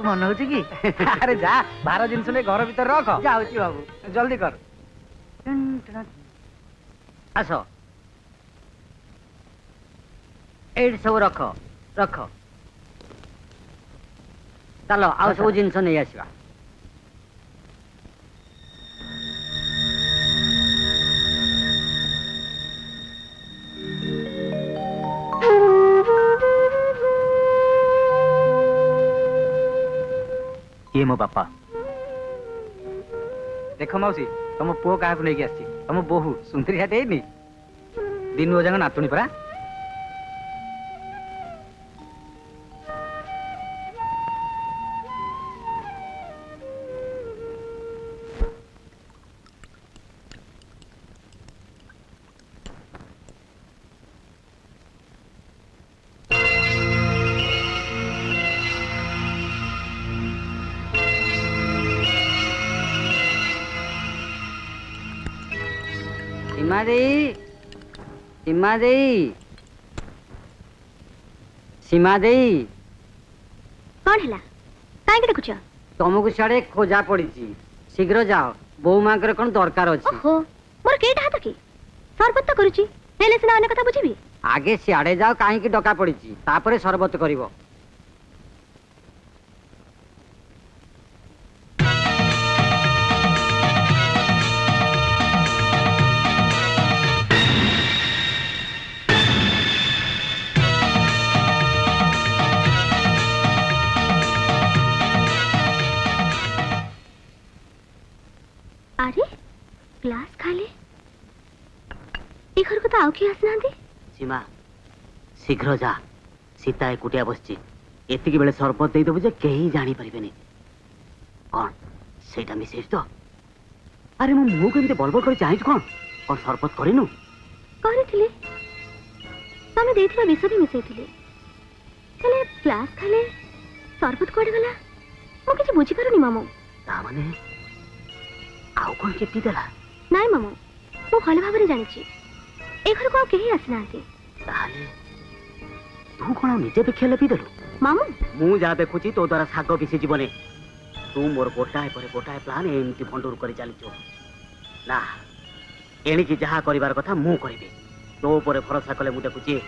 मन हो कि अरे जा बाहर जिनस ने घर भीतर रख जाऊँ बाबू जल्दी कर आस एट सब रख रख चलो आउ सब जिनस नहीं आसवा ये मो बापा देख मौसी तुम पुओ क्या नहीं आसी तुम बोहू सुंदरी हाटे दिन जाक नातुणी परा सीमा देई सीमा देई सीमा देई कौन है कहीं देखुच तुमको सियाड़े खोजा पड़ी शीघ्र जाओ बो माँ कौन दरकार अच्छी ओहो मोर केटा हाथ की सरबत तो करूची हेले सिना अन्य कथा बुझिबी आगे सियाड़े जाओ कहीं डका पड़ी तापर सरबत करिवो अरे ग्लास खाली ए घर को तो आउ किए आसना सीमा शीघ्र जा सीता एकुटिया बसची एतिकी बेले सरबत दे देबु जे केही जानी परिबेनी कौन सेटा मिसेज तो अरे मो मुंह केमते बलबल कर चाहिछ कौन कौन सरबत करिनु करिथिले तमे देथिबा विष भी मिसैथिले तले ग्लास खाली सरबत कोड गला मो किछ बुझी पारुनी मामू ता माने आउ कौन चेपी देला नाई मामू मो भल भाबरे जानिछि ए घर को केही आसनांती ताले तू कोन निजे देखले पी देलु मामू मु जा देखुची तो द्वारा साग बिसे जीवने तू मोर गोटाए पर गोटाए प्लान एमती भंडूर करी चलीचो ना एणिकी जहा करिवार कथा मु करिबे तो ऊपर भरोसा कले मु देखुची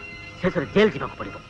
शेष जेल जीवा पड़िबो